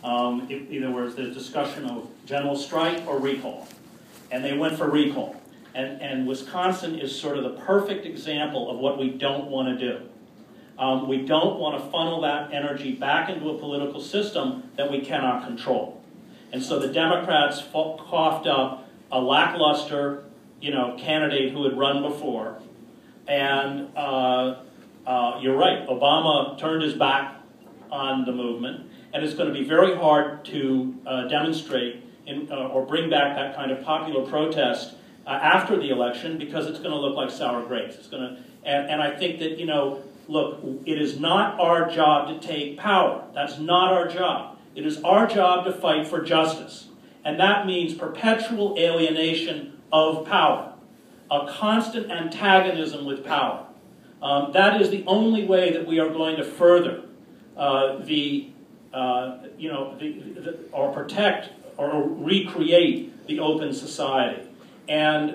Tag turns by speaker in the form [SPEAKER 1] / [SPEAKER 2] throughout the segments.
[SPEAKER 1] In other words, there's discussion of general strike or recall. And they went for recall. And Wisconsin is sort of the perfect example of what we don't want to do. We don't want to funnel that energy back into a political system that we cannot control. And so the Democrats coughed up a lackluster, candidate who had run before. And you're right, Obama turned his back on the movement. And it's going to be very hard to demonstrate or bring back that kind of popular protest after the election, because it's going to look like sour grapes. It's going to, and I think that, look, it is not our job to take power. That's not our job. It is our job to fight for justice. And that means perpetual alienation of power, a constant antagonism with power. That is the only way that we are going to further or protect or recreate the open society. And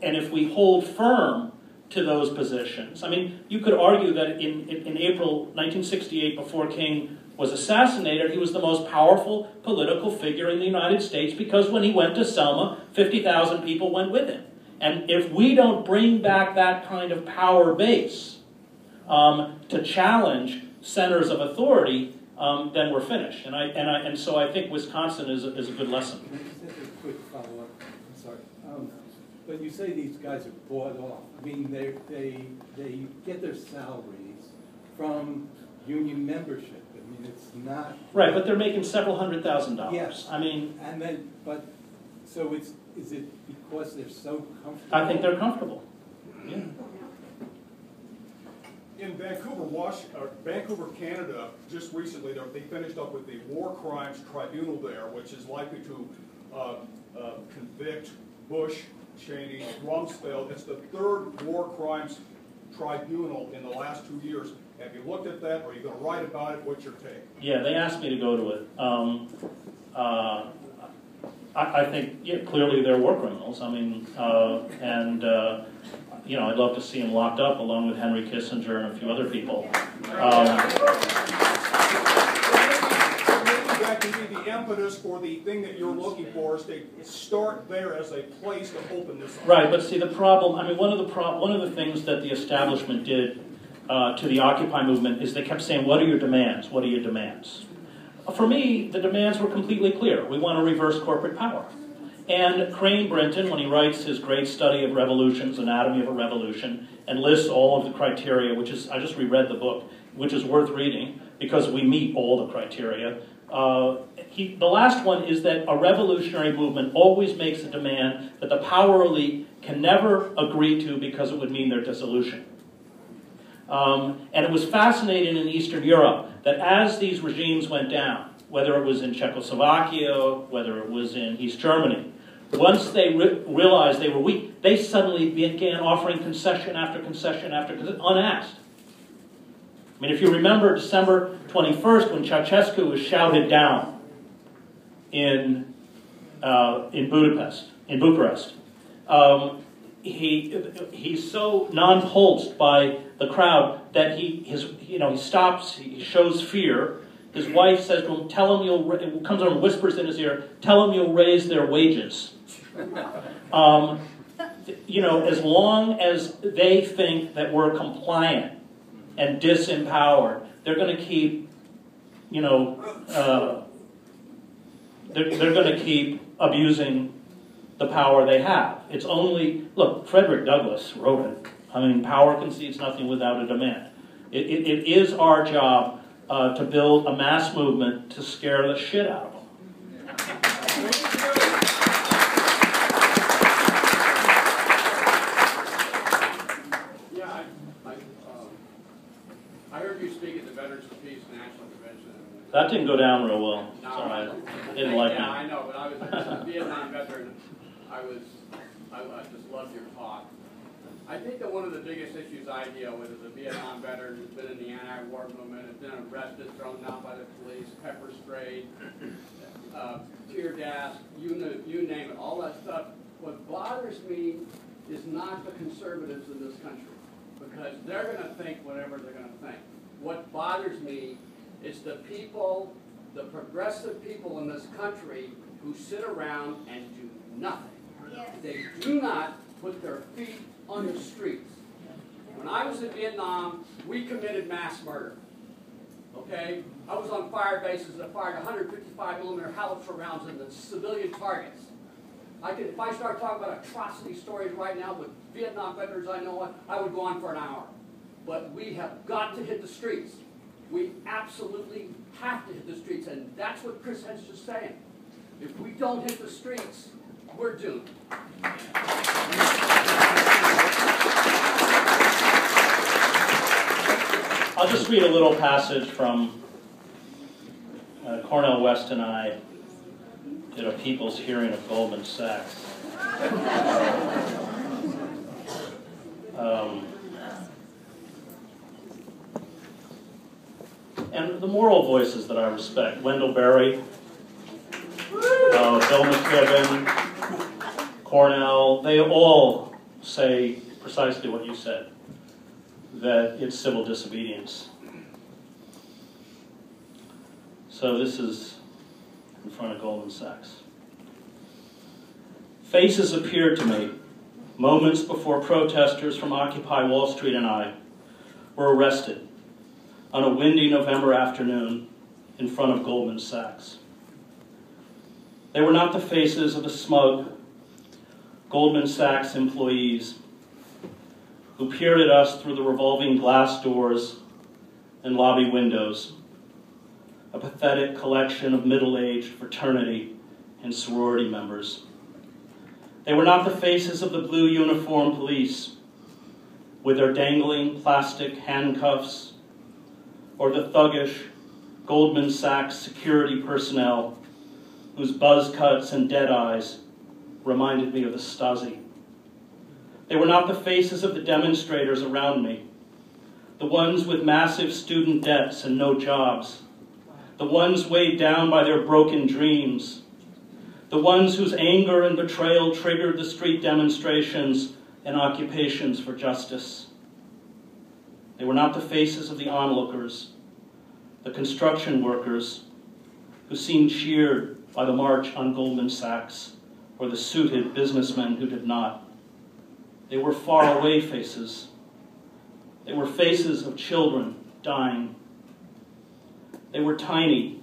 [SPEAKER 1] if we hold firm to those positions, I mean, you could argue that in April 1968, before King was assassinated, he was the most powerful political figure in the United States, because when he went to Selma, 50,000 people went with him. And if we don't bring back that kind of power base to challenge centers of authority, then we're finished. And so I think Wisconsin is a good lesson.
[SPEAKER 2] Just a quick follow-up. I'm sorry. But you say these guys are bought off. I mean, they get their salaries from union membership. I mean, it's not
[SPEAKER 1] right, but they're making several $100,000.
[SPEAKER 2] Yes.
[SPEAKER 1] I mean,
[SPEAKER 2] and then, but so is it because they're so comfortable?
[SPEAKER 1] I think they're comfortable. Yeah.
[SPEAKER 3] In Vancouver, Canada, just recently, they finished up with the War Crimes Tribunal there, which is likely to convict Bush, Cheney, Rumsfeld. It's the third War Crimes Tribunal in the last 2 years. Have you looked at that? Are you going to write about it? What's your take?
[SPEAKER 1] Yeah, they asked me to go to it. I think clearly they're war criminals. I mean, I'd love to see them locked up along with Henry Kissinger and a few other people.
[SPEAKER 3] That can be the impetus for the thing that you're looking for, is to start there as a place to open this up.
[SPEAKER 1] Right, but see the problem. I mean, one of the things that the establishment did to the Occupy movement is they kept saying, "What are your demands? What are your demands?" For me, the demands were completely clear. We want to reverse corporate power. And Crane Brinton, when he writes his great study of revolutions, Anatomy of a Revolution, and lists all of the criteria, which is, I just reread the book, which is worth reading because we meet all the criteria. The last one is that a revolutionary movement always makes a demand that the power elite can never agree to because it would mean their dissolution. And it was fascinating in Eastern Europe that as these regimes went down, whether it was in Czechoslovakia, whether it was in East Germany, once they realized they were weak, they suddenly began offering concession after concession after concession, unasked. I mean, if you remember December 21st, when Ceausescu was shouted down in Bucharest, he's so nonplussed by the crowd that he stops, he shows fear. His wife says to him, "Tell him you'll," comes over and whispers in his ear, "Tell him you'll raise their wages." As long as they think that we're compliant and disempowered, they're going to keep, they're going to keep abusing the power they have. It's only, look, Frederick Douglass wrote it. I mean, power concedes nothing without a demand. It is our job to build a mass movement to scare the shit out of them.
[SPEAKER 4] Yeah, I heard you speak at the Veterans for Peace National Convention.
[SPEAKER 1] That didn't go down real well.
[SPEAKER 4] No,
[SPEAKER 1] Sorry, I didn't like
[SPEAKER 4] yeah,
[SPEAKER 1] it.
[SPEAKER 4] I know, but I was a Vietnam veteran. I just loved your talk. I think that one of the biggest issues I deal with as a Vietnam veteran who's been in the anti-war movement, has been arrested, thrown down by the police, pepper sprayed, tear gas, you name it, all that stuff. What bothers me is not the conservatives in this country, because they're going to think whatever they're going to think. What bothers me is the people the progressive people in this country who sit around and do nothing.
[SPEAKER 5] Yes.
[SPEAKER 4] They do not put their feet on the streets. When I was in Vietnam, we committed mass murder. Okay? I was on fire bases that fired 155mm howitzer rounds into civilian targets. If I start talking about atrocity stories right now with Vietnam veterans I know, I would go on for an hour. But we have got to hit the streets. We absolutely have to hit the streets, and that's what Chris Hedges is saying. If we don't hit the streets, we're doomed.
[SPEAKER 1] I'll just read a little passage from Cornel West and I did a people's hearing of Goldman Sachs. And the moral voices that I respect, Wendell Berry, Bill McKibben, Cornell, they all say precisely what you said, that it's civil disobedience. So this is in front of Goldman Sachs. Faces appeared to me moments before protesters from Occupy Wall Street and I were arrested on a windy November afternoon in front of Goldman Sachs. They were not the faces of the smug Goldman Sachs employees who peered at us through the revolving glass doors and lobby windows, a pathetic collection of middle-aged fraternity and sorority members. They were not the faces of the blue uniform police with their dangling plastic handcuffs, or the thuggish Goldman Sachs security personnel whose buzz cuts and dead eyes reminded me of the Stasi. They were not the faces of the demonstrators around me, the ones with massive student debts and no jobs, the ones weighed down by their broken dreams, the ones whose anger and betrayal triggered the street demonstrations and occupations for justice. They were not the faces of the onlookers, the construction workers who seemed cheered by the march on Goldman Sachs, or the suited businessmen who did not. They were faraway faces. They were faces of children dying. They were tiny,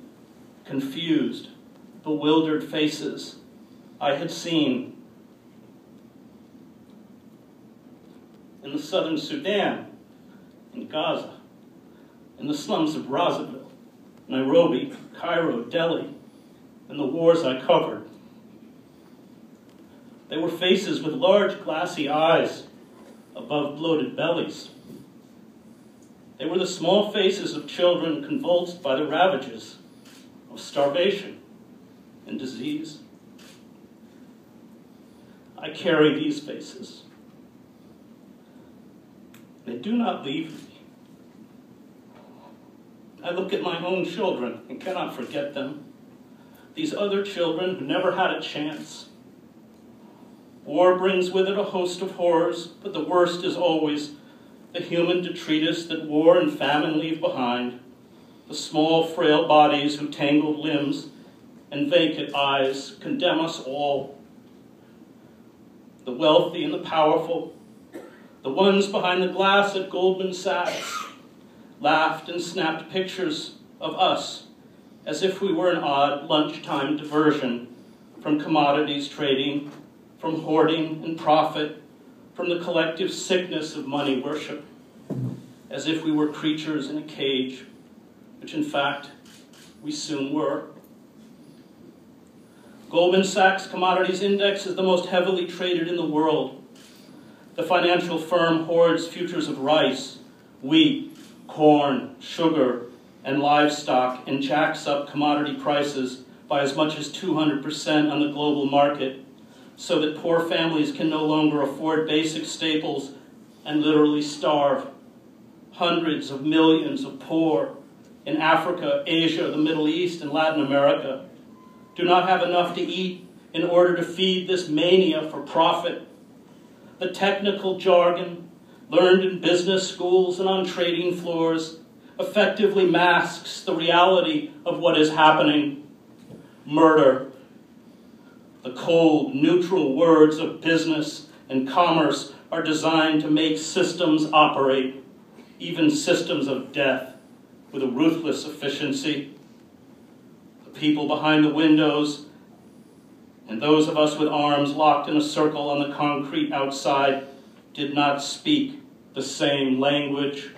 [SPEAKER 1] confused, bewildered faces I had seen in the southern Sudan, in Gaza, in the slums of Brazzaville, Nairobi, Cairo, Delhi, and the wars I covered. They were faces with large glassy eyes above bloated bellies. They were the small faces of children convulsed by the ravages of starvation and disease. I carry these faces. They do not leave me. I look at my own children and cannot forget them. These other children who never had a chance. War brings with it a host of horrors, but the worst is always the human detritus that war and famine leave behind, the small, frail bodies whose tangled limbs and vacant eyes condemn us all. The wealthy and the powerful, the ones behind the glass at Goldman Sachs, laughed and snapped pictures of us as if we were an odd lunchtime diversion from commodities trading, from hoarding and profit, from the collective sickness of money worship, as if we were creatures in a cage, which in fact we soon were. Goldman Sachs Commodities Index is the most heavily traded in the world. The financial firm hoards futures of rice, wheat, corn, sugar, and livestock, and jacks up commodity prices by as much as 200% on the global market, so that poor families can no longer afford basic staples and literally starve. Hundreds of millions of poor in Africa, Asia, the Middle East, and Latin America do not have enough to eat in order to feed this mania for profit. The technical jargon learned in business schools and on trading floors effectively masks the reality of what is happening. Murder. The cold, neutral words of business and commerce are designed to make systems operate, even systems of death, with a ruthless efficiency. The people behind the windows and those of us with arms locked in a circle on the concrete outside did not speak the same language.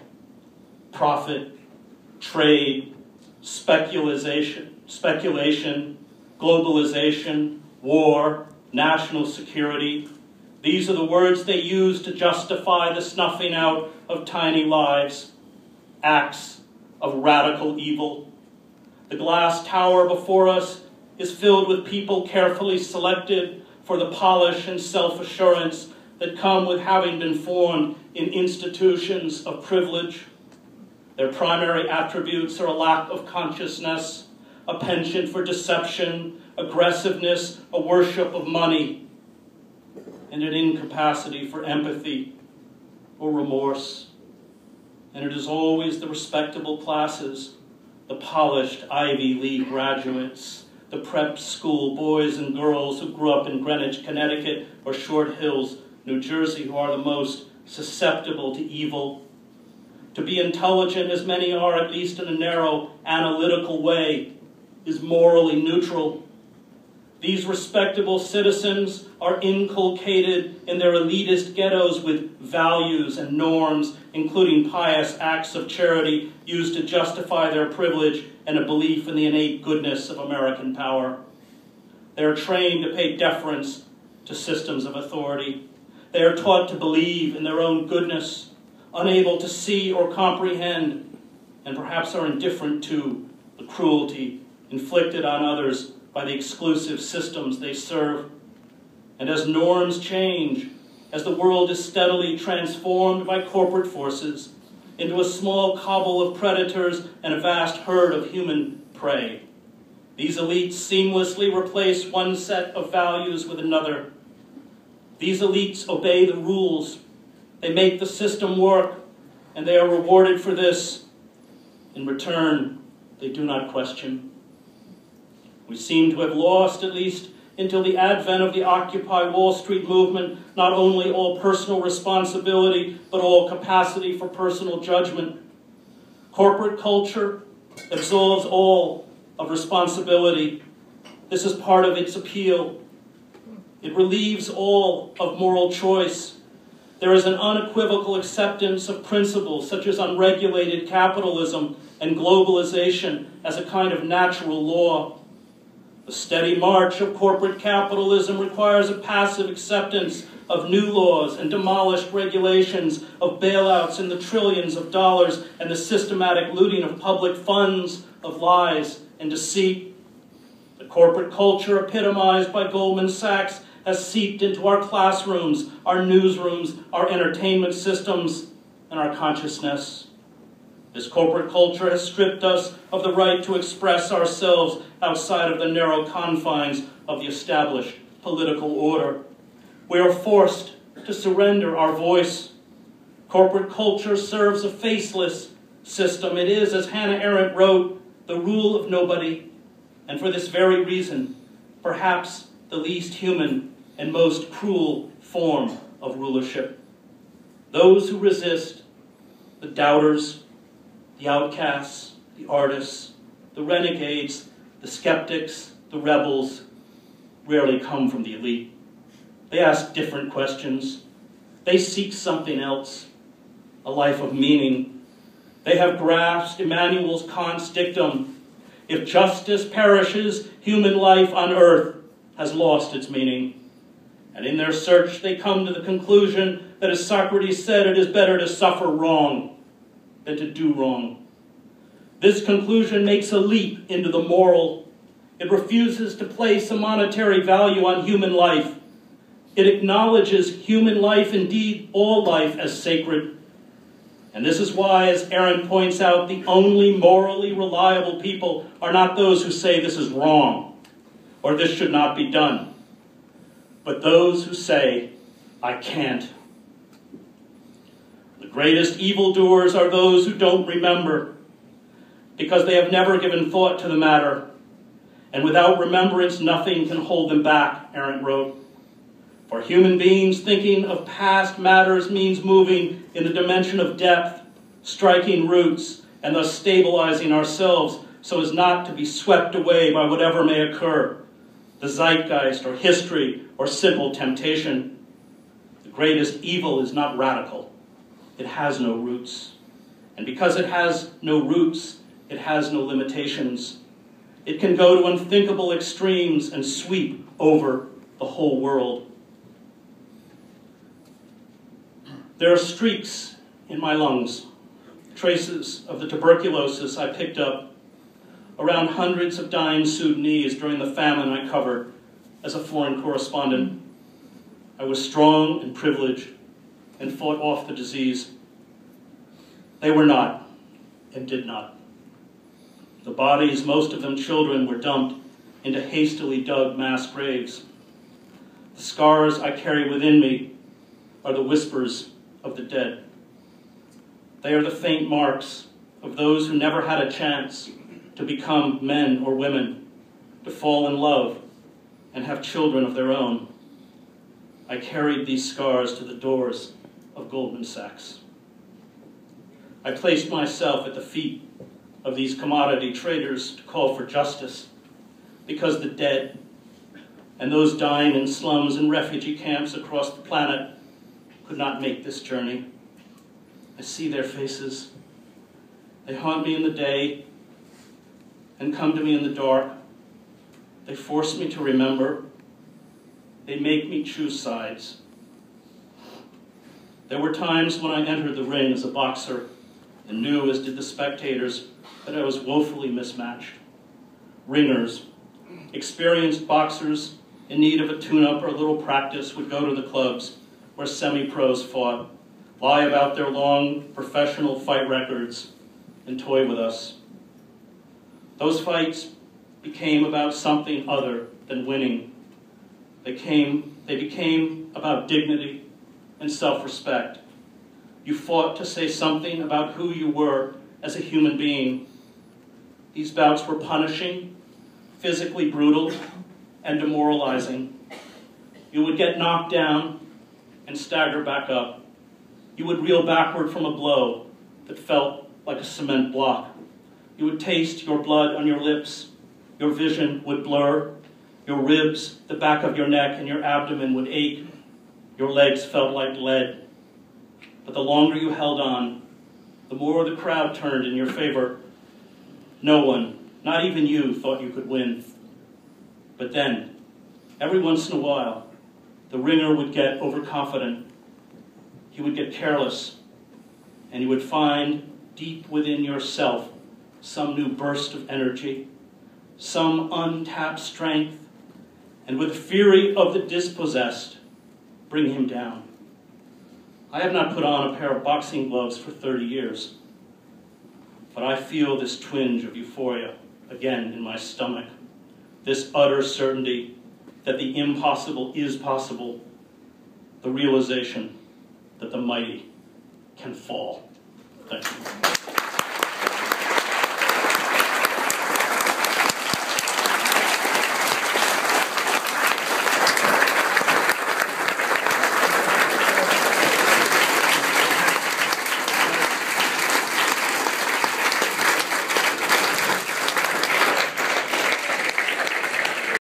[SPEAKER 1] Profit, trade, speculation, globalization, war, national security. These are the words they use to justify the snuffing out of tiny lives, acts of radical evil. The glass tower before us is filled with people carefully selected for the polish and self-assurance that come with having been formed in institutions of privilege. Their primary attributes are a lack of consciousness, a penchant for deception, aggressiveness, a worship of money, and an incapacity for empathy or remorse. And it is always the respectable classes, the polished Ivy League graduates, the prep school boys and girls who grew up in Greenwich, Connecticut, or Short Hills, New Jersey, who are the most susceptible to evil. To be intelligent, as many are, at least in a narrow, analytical way, is morally neutral. These respectable citizens are inculcated in their elitist ghettos with values and norms, including pious acts of charity used to justify their privilege and a belief in the innate goodness of American power. They are trained to pay deference to systems of authority. They are taught to believe in their own goodness, unable to see or comprehend, and perhaps are indifferent to the cruelty inflicted on others by the exclusive systems they serve. And as norms change, as the world is steadily transformed by corporate forces into a small cobble of predators and a vast herd of human prey, these elites seamlessly replace one set of values with another. These elites obey the rules. They make the system work, and they are rewarded for this. In return, they do not question. We seem to have lost, at least until the advent of the Occupy Wall Street movement, not only all personal responsibility, but all capacity for personal judgment. Corporate culture absolves all of responsibility. This is part of its appeal. It relieves all of moral choice. There is an unequivocal acceptance of principles such as unregulated capitalism and globalization as a kind of natural law. The steady march of corporate capitalism requires a passive acceptance of new laws and demolished regulations, of bailouts in the trillions of dollars and the systematic looting of public funds, of lies and deceit. The corporate culture epitomized by Goldman Sachs has seeped into our classrooms, our newsrooms, our entertainment systems, and our consciousness. This corporate culture has stripped us of the right to express ourselves outside of the narrow confines of the established political order. We are forced to surrender our voice. Corporate culture serves a faceless system. It is, as Hannah Arendt wrote, the rule of nobody, and for this very reason, perhaps the least human and most cruel form of rulership. Those who resist, the doubters, the outcasts, the artists, the renegades, the skeptics, the rebels, rarely come from the elite. They ask different questions. They seek something else, a life of meaning. They have grasped Immanuel Kant's dictum, if justice perishes, human life on earth has lost its meaning. And in their search, they come to the conclusion that, as Socrates said, it is better to suffer wrong than to do wrong. This conclusion makes a leap into the moral. It refuses to place a monetary value on human life. It acknowledges human life, indeed all life, as sacred. And this is why, as Arendt points out, the only morally reliable people are not those who say this is wrong or this should not be done, but those who say, I can't. The greatest evildoers are those who don't remember. because they have never given thought to the matter. And without remembrance, nothing can hold them back, Arendt wrote. For human beings, thinking of past matters means moving in the dimension of depth, striking roots, and thus stabilizing ourselves so as not to be swept away by whatever may occur, the zeitgeist or history or simple temptation. The greatest evil is not radical. It has no roots. And because it has no roots, it has no limitations. It can go to unthinkable extremes and sweep over the whole world. There are streaks in my lungs, traces of the tuberculosis I picked up around hundreds of dying Sudanese during the famine I covered as a foreign correspondent. I was strong and privileged and fought off the disease. They were not and did not. The bodies, most of them children, were dumped into hastily dug mass graves. The scars I carry within me are the whispers of the dead. They are the faint marks of those who never had a chance to become men or women, to fall in love and have children of their own. I carried these scars to the doors of Goldman Sachs. I placed myself at the feet of these commodity traders to call for justice, because the dead and those dying in slums and refugee camps across the planet could not make this journey. I see their faces. They haunt me in the day and come to me in the dark. They force me to remember. They make me choose sides. There were times when I entered the ring as a boxer and knew, as did the spectators, that I was woefully mismatched. Ringers, experienced boxers in need of a tune-up or a little practice, would go to the clubs where semi-pros fought, lie about their long professional fight records, and toy with us. Those fights became about something other than winning. They became about dignity and self-respect. You fought to say something about who you were as a human being. These bouts were punishing, physically brutal, and demoralizing. You would get knocked down and stagger back up. You would reel backward from a blow that felt like a cement block. You would taste your blood on your lips. Your vision would blur. Your ribs, the back of your neck, and your abdomen would ache. Your legs felt like lead. But the longer you held on, the more the crowd turned in your favor. No one, not even you, thought you could win. But then, every once in a while, the ringer would get overconfident. He would get careless, and you would find deep within yourself some new burst of energy, some untapped strength, and with the fury of the dispossessed, bring him down. I have not put on a pair of boxing gloves for 30 years, but I feel this twinge of euphoria again in my stomach, this utter certainty that the impossible is possible, the realization that the mighty can fall. Thank you.